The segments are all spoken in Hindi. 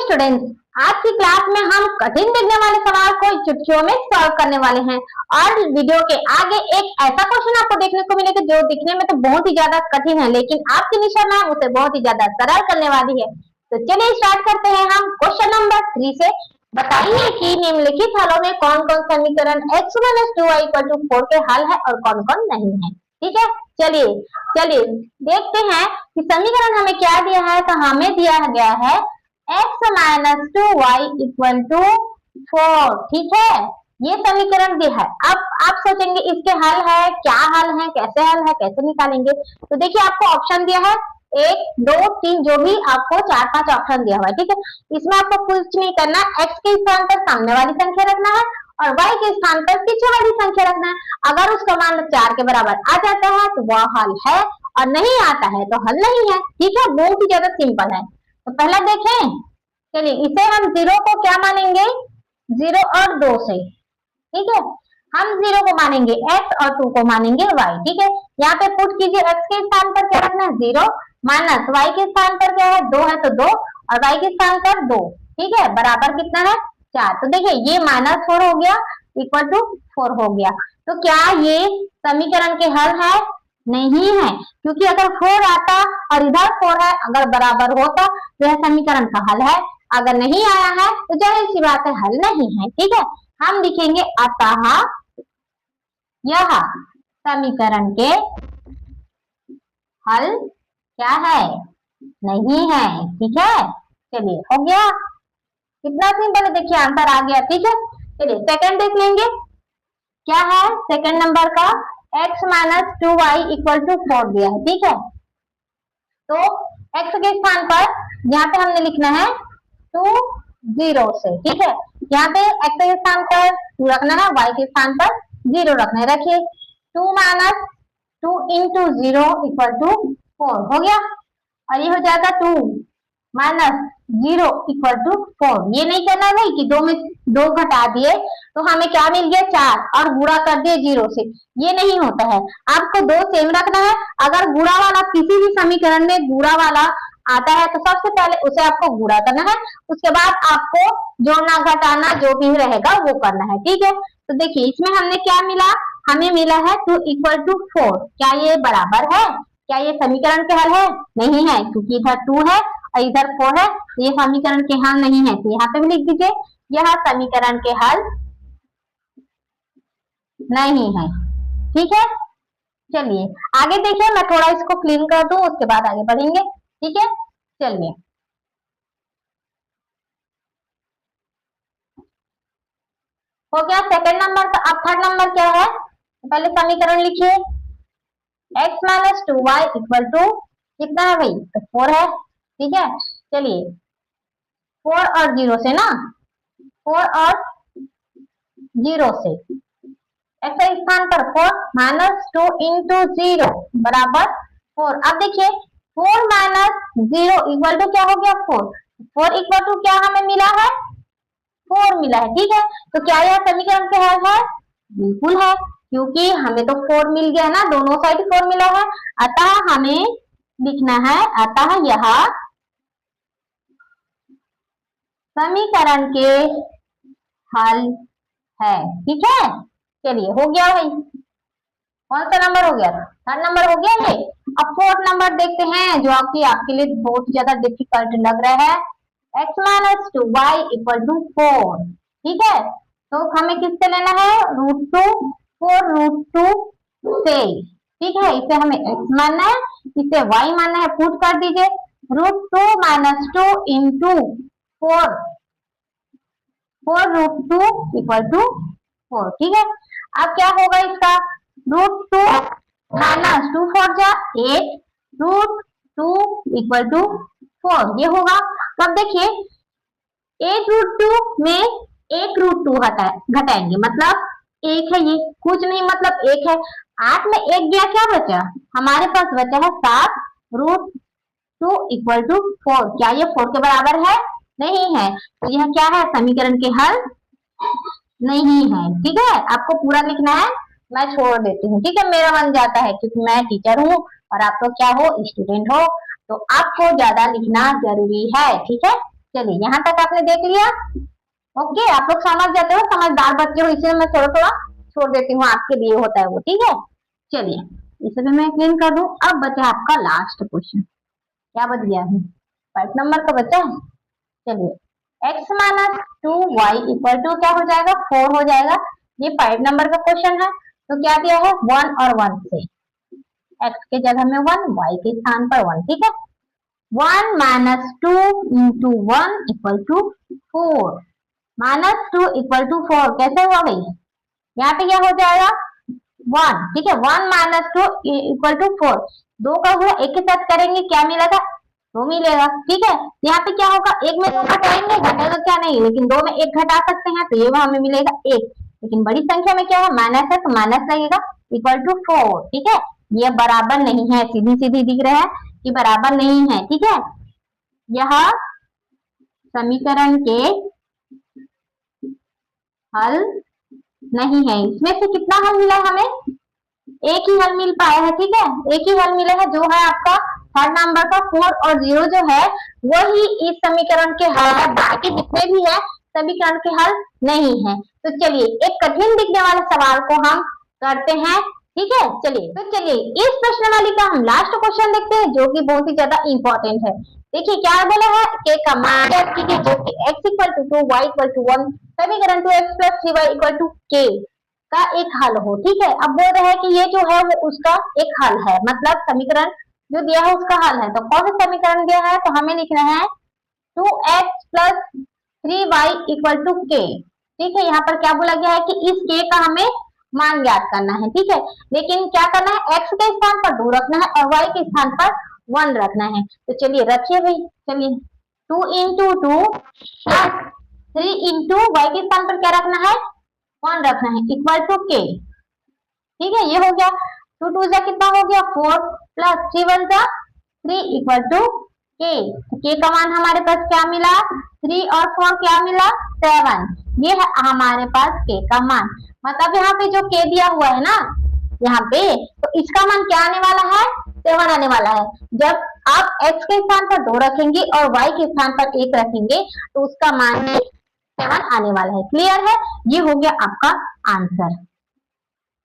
स्टूडेंट्स, आज की क्लास में हम कठिन दिखने वाले सवाल को चुटकियों में सॉल्व करने वाले हैं और वीडियो के आगे एक ऐसा क्वेश्चन आपको देखने को मिलेगा जो दिखने में तो बहुत ही ज्यादा कठिन है, लेकिन आपकी निशा मैम उसे बहुत ही ज्यादा सरल करने वाली है। तो चलिए स्टार्ट करते हैं हम क्वेश्चन नंबर 3 से। बताइए कि निम्नलिखित हलों में कौन कौन समीकरण x - 2y = 4 के हल है और कौन कौन नहीं है। ठीक है, चलिए चलिए देखते हैं कि समीकरण हमें क्या दिया है। तो हमें दिया गया है x - 2y = 4। ठीक है, ये समीकरण दिया है। अब आप सोचेंगे इसके हल है, क्या हल है, कैसे हल है, कैसे निकालेंगे। तो देखिए आपको ऑप्शन दिया है 1, 2, 3, जो भी आपको 4-5 ऑप्शन दिया हुआ है। ठीक है, इसमें आपको कुछ नहीं करना, x के स्थान पर सामने वाली संख्या रखना है और y के स्थान पर पीछे वाली संख्या रखना है। अगर उसका मान 4 के बराबर आ जाता है तो वह हल है और नहीं आता है तो हल नहीं है। ठीक है, बहुत ही ज्यादा सिंपल है। तो पहला देखें, चलिए इसे हम 0 को क्या मानेंगे, 0 और 2 से। ठीक है, हम 0 को मानेंगे x और 2 को मानेंगे y। ठीक है, यहाँ पे पुट कीजिए, x के स्थान पर क्या रखना है 0 माइनस y के स्थान पर क्या है 2 है तो 2 और y के स्थान पर 2। ठीक है, बराबर कितना है 4। तो देखिए ये -4 हो गया इक्वल टू 4 हो गया। तो क्या ये समीकरण के हल है? नहीं है, क्योंकि अगर 4 आता और इधर 4 है, अगर बराबर होता तो यह समीकरण का हल है। अगर नहीं आया है तो जाहिर सी बात है हल नहीं है। ठीक है, हम लिखेंगे अतः यह समीकरण के हल क्या है, नहीं है। ठीक है, चलिए हो गया, कितना सिंपल है, देखिए आंसर आ गया। ठीक है, चलिए सेकंड देख लेंगे क्या है। सेकंड नंबर का x - 2y = 4 दिया है। ठीक है, तो x के स्थान पर यहाँ पे हमने लिखना है 2 0 से। ठीक है, यहाँ पे x के स्थान पर 2 रखना है, y के स्थान पर 0 रखना है। रखिए 2 - 2 × 0 = 4 हो गया और ये हो जाएगा 2 - 0 = 4। ये नहीं करना भाई कि 2 में 2 घटा दिए तो हमें क्या मिल गया 4 और गुणा कर दिए 0 से, ये नहीं होता है। आपको 2 सेम रखना है। अगर गुणा वाला किसी भी समीकरण में गुणा वाला आता है तो सबसे पहले उसे आपको गुणा करना है, उसके बाद आपको जोड़ना घटाना जो भी रहेगा वो करना है। ठीक है, तो देखिए इसमें हमने क्या मिला, हमें मिला है 2 = 4। क्या ये बराबर है? क्या ये समीकरण के हल है? नहीं है, क्योंकि इधर 2 है और इधर 4 है, ये समीकरण के हल नहीं है। तो यहाँ पे भी लिख दीजिए यह समीकरण के हल नहीं है। ठीक है, चलिए आगे देखिए, मैं थोड़ा इसको क्लीन कर दूं उसके बाद आगे बढ़ेंगे। ठीक है, चलिए हो गया सेकंड नंबर का। अब थर्ड नंबर क्या है, पहले समीकरण लिखिए x - 2y = कितना है भाई, तो 4 है। ठीक है, चलिए 4 और 0 से ना, 4 और 0 से x के स्थान पर 4 - 2 × 0 बराबर 4। अब देखिए 4 - 0 = क्या हो गया 4। 4 = क्या हमें मिला है 4 मिला है। ठीक है, तो क्या यह समीकरण के हल है? बिल्कुल है, क्योंकि हमें तो 4 मिल गया ना, दोनों साइड 4 मिला है। अतः हमें लिखना है अतः यह समीकरण के हल है। ठीक है, चलिए हो गया भाई, कौन सा नंबर हो गया, थर्ड नंबर हो गया ये। अब फोर्थ नंबर देखते हैं जो आपके लिए बहुत ज्यादा डिफिकल्ट लग रहा है, x - 2y = 4। ठीक है, तो हमें किससे लेना है, √2 4 √2 से। ठीक है, इसे हमें x मानना है, इसे y मानना है, पुट कर दीजिए √2 - 2 × 4 √2 = 4। ठीक है, अब क्या होगा इसका, √2 - 2 4 जा 8 √2 = 4 ये होगा। अब देखिए 8 √2 में 1 √2 घटाएंगे, मतलब 1 है, ये कुछ नहीं मतलब 1 है। 8 में 1 गया, क्या बचा हमारे पास, बचा है 7 √2 = 4। क्या ये 4 के बराबर है? नहीं है, तो यह क्या है, समीकरण के हल नहीं है। ठीक है, आपको पूरा लिखना है, मैं छोड़ देती हूँ। ठीक है, मेरा मन जाता है क्योंकि मैं टीचर हूँ और आप लोग क्या हो, स्टूडेंट हो, तो आपको ज्यादा लिखना जरूरी है। ठीक है, चलिए यहाँ तक आपने देख लिया। ओके, आप लोग समझ जाते हो, समझदार बच्चे हो, इसलिए मैं थोड़ा थोड़ा छोड़ देती हूँ, आपके लिए होता है वो। ठीक है, चलिए इसे भी मैं क्लीन कर दूं। अब बचा आपका लास्ट क्वेश्चन। क्या बच गया है? 5 नंबर का बचा है। चलिए x minus 2y equal to क्या हो जाएगा? 4 हो जाएगा। ये 5 नंबर का क्वेश्चन है। तो क्या दिया है? 1 और 1 से x के जगह में 1, y के स्थान पर 1। ठीक है, 1 minus 2 into 1 equal to 4। Minus 2 equal to 4 कैसे हुआ भाई? यहाँ पे क्या हो जाएगा? 1। ठीक है, 1 माइनस 2 इक्वल टू 4। 2 का हुआ, एक के साथ करेंगे क्या मिलेगा? 2 मिलेगा। ठीक है, यहाँ पे क्या होगा? एक में 2 घटाएंगे, घटेगा क्या? नहीं, लेकिन 2 में 1 घटा सकते हैं, तो ये हमें मिलेगा 1। लेकिन बड़ी संख्या में क्या है? माइनस है, तो माइनस लगेगा, इक्वल टू 4। ठीक है, ये बराबर नहीं है, सीधी सीधी दिख रहा है कि बराबर नहीं है। ठीक है, यह समीकरण के हल नहीं है। इसमें से कितना हल मिला हमें? एक ही हल मिल पाया है। ठीक है, एक ही हल मिला है, जो है आपका थर्ड नंबर का 4 और 0 जो है वही इस समीकरण के हल है। बाकी जितने भी है समीकरण के हल नहीं है। तो चलिए एक कठिन दिखने वाले सवाल को हम करते हैं। ठीक है, चलिए इस प्रश्नावली का हम लास्ट क्वेश्चन देखते हैं, जो कि बहुत ही ज्यादा इंपॉर्टेंट है। देखिए क्या बोला है कि कमांड जो कि x equal to 2 y equal to 1 समीकरण 2x plus 3y equal to k का एक हल हो। ठीक है, अब बोल रहे हैं कि ये जो है वो उसका एक हल है, मतलब समीकरण जो दिया है उसका हल है। तो कौन सा समीकरण दिया है? तो हमें लिखना है 2x plus 3y equal to k। ठीक है, यहाँ पर क्या बोला गया है कि इस k का हमें मान ज्ञात करना है। ठीक है, लेकिन क्या करना है? x के स्थान पर 2 रखना है और y के स्थान पर 1 रखना है। तो चलिए रखिए भाई, चलिए 2 इंटू 2 प्लस 3 इंटू वाई के स्थान पर क्या रखना है? 1 रखना है, इक्वल टू k। ठीक है, ये हो गया। 2 2 जा कितना हो गया? 4 प्लस 3 1 जा 3 इक्वल टू k। तो k का मान हमारे पास क्या मिला? 3 और 4 क्या मिला? 7। ये है हमारे पास k का मान। मतलब यहाँ पे जो k दिया हुआ है ना यहाँ पे, तो इसका मान क्या आने वाला है? 7 आने वाला है। जब आप x के स्थान पर 2 रखेंगे और y के स्थान पर 1 रखेंगे तो उसका मान 7 आने वाला है। क्लियर है? ये हो गया आपका आंसर।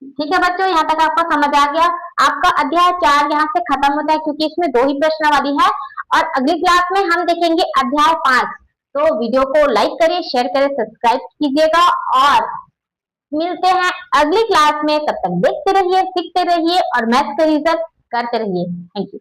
ठीक है बच्चों, यहाँ तक आपको समझ आ गया। आपका अध्याय 4 यहाँ से खत्म होता है, क्योंकि इसमें 2 ही प्रश्नावली है। और अगली क्लास में हम देखेंगे अध्याय 5। तो वीडियो को लाइक करिए, शेयर करें, सब्सक्राइब कीजिएगा और मिलते हैं अगली क्लास में। तब तक देखते रहिए, सीखते रहिए और मैथ्स का रिजल्ट करते रहिए। Thank you.